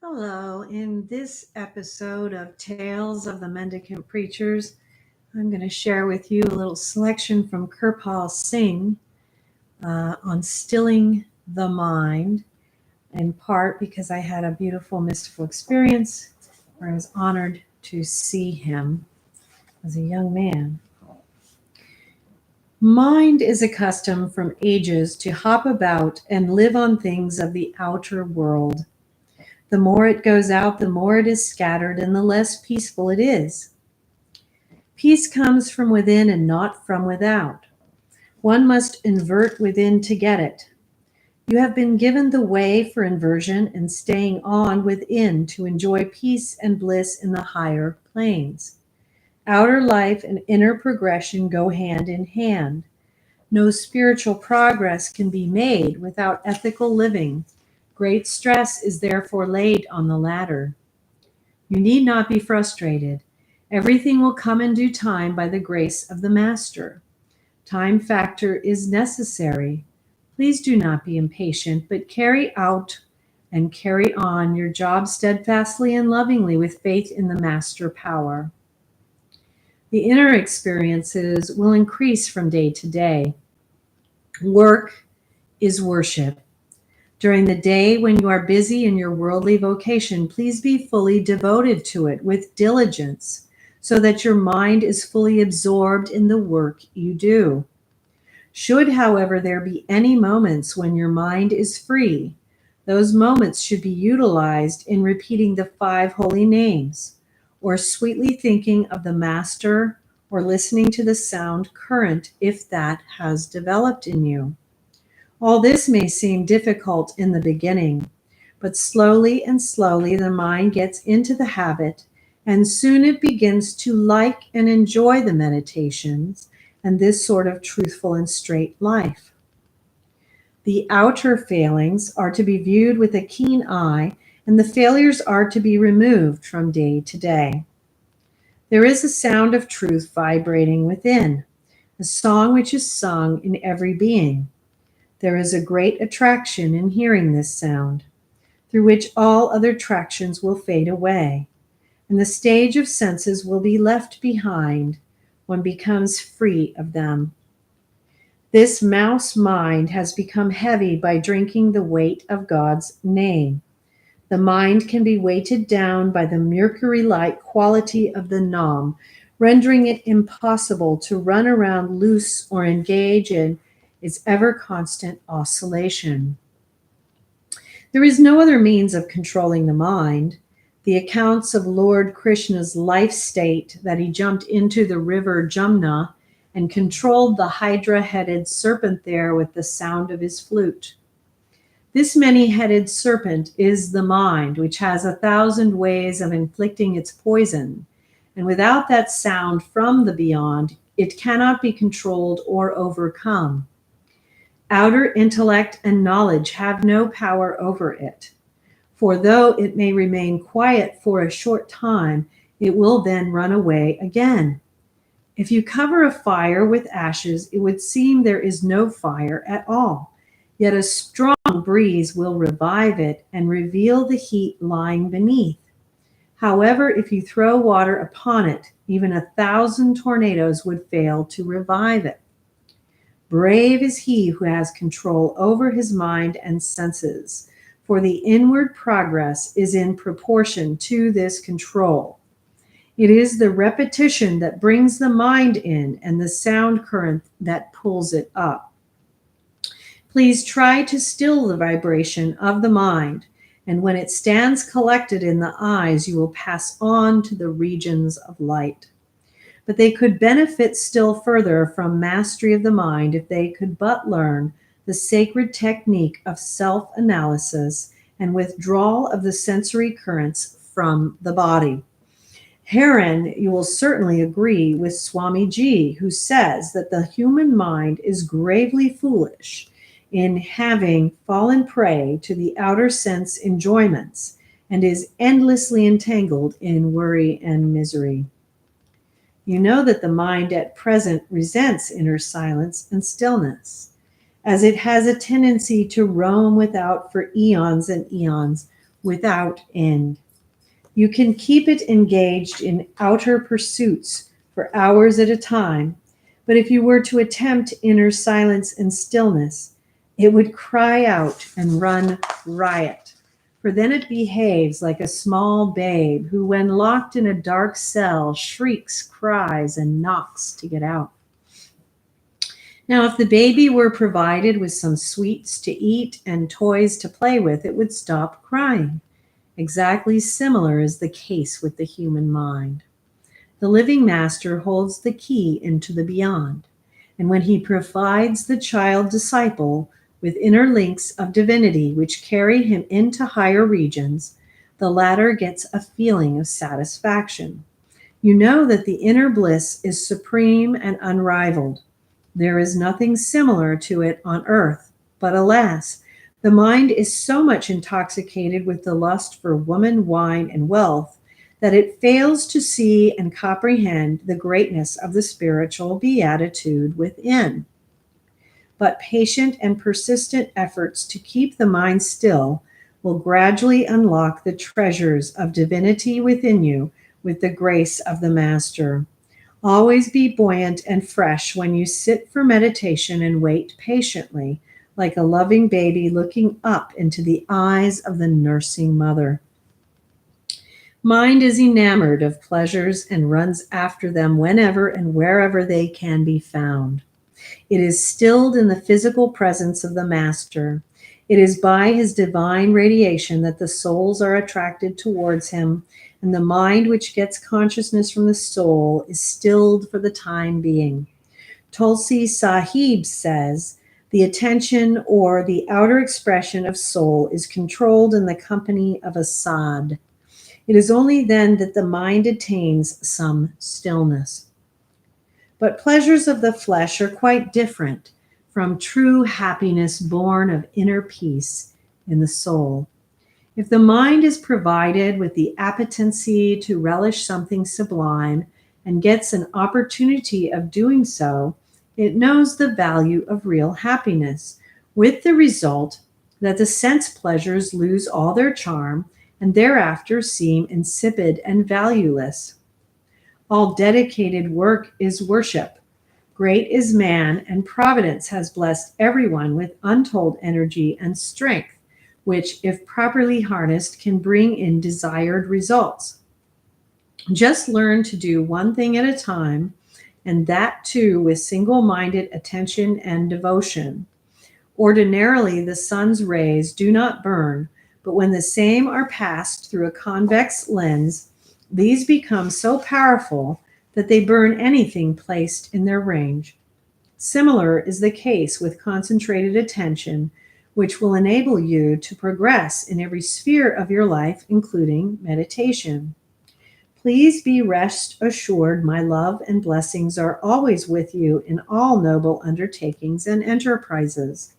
Hello. In this episode of Tales of the Mendicant Preachers, I'm going to share with you a little selection from Kirpal Singh on stilling the mind, in part because I had a beautiful mystical experience where I was honored to see him as a young man. Mind is accustomed from ages to hop about and live on things of the outer world. The more it goes out, the more it is scattered, and the less peaceful it is. Peace comes from within and not from without. One must invert within to get it. You have been given the way for inversion and staying on within to enjoy peace and bliss in the higher planes. Outer life and inner progression go hand in hand. No spiritual progress can be made without ethical living. Great stress is therefore laid on the latter. You need not be frustrated. Everything will come in due time by the grace of the Master. Time factor is necessary. Please do not be impatient, but carry out and carry on your job steadfastly and lovingly with faith in the Master power. The inner experiences will increase from day to day. Work is worship. During the day when you are busy in your worldly vocation, please be fully devoted to it with diligence, so that your mind is fully absorbed in the work you do. Should, however, there be any moments when your mind is free, those moments should be utilized in repeating the 5 holy names, or sweetly thinking of the Master, or listening to the sound current if that has developed in you. All this may seem difficult in the beginning, but slowly and slowly the mind gets into the habit, and soon it begins to like and enjoy the meditations and this sort of truthful and straight life. The outer failings are to be viewed with a keen eye, and the failures are to be removed from day to day. There is a sound of truth vibrating within, a song which is sung in every being. There is a great attraction in hearing this sound, through which all other attractions will fade away, and the stage of senses will be left behind. One becomes free of them. This mouse mind has become heavy by drinking the weight of God's name. The mind can be weighted down by the mercury-like quality of the nam, rendering it impossible to run around loose or engage in its ever-constant oscillation. There is no other means of controlling the mind. The accounts of Lord Krishna's life state, that he jumped into the river Jumna and controlled the hydra-headed serpent there with the sound of his flute. This many-headed serpent is the mind, which has 1,000 ways of inflicting its poison, and without that sound from the beyond, it cannot be controlled or overcome. Outer intellect and knowledge have no power over it, for though it may remain quiet for a short time, it will then run away again. If you cover a fire with ashes, it would seem there is no fire at all. Yet a strong breeze will revive it and reveal the heat lying beneath. However, if you throw water upon it, even 1,000 tornadoes would fail to revive it. Brave is he who has control over his mind and senses, for the inward progress is in proportion to this control. It is the repetition that brings the mind in and the sound current that pulls it up. Please try to still the vibration of the mind, and when it stands collected in the eyes, you will pass on to the regions of light. But they could benefit still further from mastery of the mind if they could but learn the sacred technique of self-analysis and withdrawal of the sensory currents from the body. Herein, you will certainly agree with Swamiji, who says that the human mind is gravely foolish in having fallen prey to the outer sense enjoyments and is endlessly entangled in worry and misery. You know that the mind at present resents inner silence and stillness, as it has a tendency to roam without for eons and eons, without end. You can keep it engaged in outer pursuits for hours at a time, but if you were to attempt inner silence and stillness, it would cry out and run riot. For then it behaves like a small babe who, when locked in a dark cell, shrieks, cries, and knocks to get out. Now, if the baby were provided with some sweets to eat and toys to play with, it would stop crying. Exactly similar is the case with the human mind. The living master holds the key into the beyond, and when he provides the child disciple with inner links of divinity which carry him into higher regions, the latter gets a feeling of satisfaction. You know that the inner bliss is supreme and unrivaled. There is nothing similar to it on earth, but alas, the mind is so much intoxicated with the lust for woman, wine, and wealth that it fails to see and comprehend the greatness of the spiritual beatitude within. But patient and persistent efforts to keep the mind still will gradually unlock the treasures of divinity within you with the grace of the Master. Always be buoyant and fresh when you sit for meditation and wait patiently, like a loving baby looking up into the eyes of the nursing mother. Mind is enamored of pleasures and runs after them whenever and wherever they can be found. It is stilled in the physical presence of the Master. It is by his divine radiation that the souls are attracted towards him, and the mind which gets consciousness from the soul is stilled for the time being. Tulsi Sahib says, the attention or the outer expression of soul is controlled in the company of a sad. It is only then that the mind attains some stillness. But pleasures of the flesh are quite different from true happiness born of inner peace in the soul. If the mind is provided with the appetency to relish something sublime and gets an opportunity of doing so, it knows the value of real happiness, with the result that the sense pleasures lose all their charm and thereafter seem insipid and valueless. All dedicated work is worship. Great is man, and Providence has blessed everyone with untold energy and strength, which, if properly harnessed, can bring in desired results. Just learn to do one thing at a time, and that too with single-minded attention and devotion. Ordinarily, the sun's rays do not burn, but when the same are passed through a convex lens, these become so powerful that they burn anything placed in their range. Similar is the case with concentrated attention, which will enable you to progress in every sphere of your life, including meditation. Please be rest assured my love and blessings are always with you in all noble undertakings and enterprises.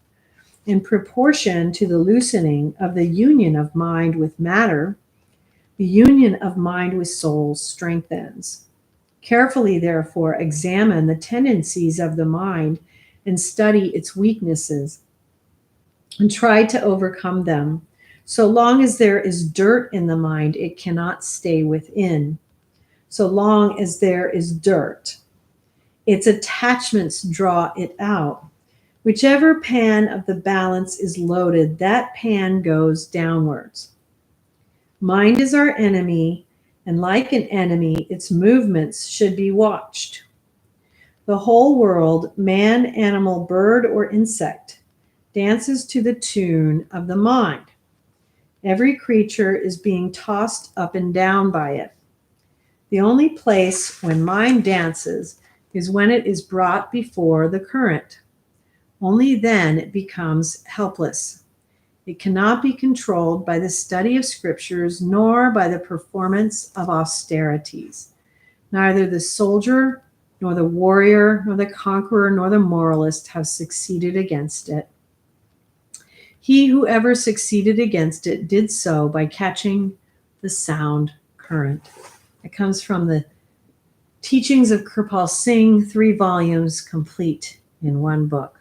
In proportion to the loosening of the union of mind with matter, the union of mind with soul strengthens. Carefully, therefore, examine the tendencies of the mind and study its weaknesses and try to overcome them. So long as there is dirt in the mind, it cannot stay within. So long as there is dirt, its attachments draw it out. Whichever pan of the balance is loaded, that pan goes downwards. Mind is our enemy, and like an enemy, its movements should be watched. The whole world, man, animal, bird, or insect, dances to the tune of the mind. Every creature is being tossed up and down by it. The only place when mind dances is when it is brought before the current. Only then it becomes helpless. It cannot be controlled by the study of scriptures nor by the performance of austerities. Neither the soldier, nor the warrior, nor the conqueror, nor the moralist have succeeded against it. He who ever succeeded against it did so by catching the sound current. It comes from the Teachings of Kirpal Singh, 3 volumes, complete in one book.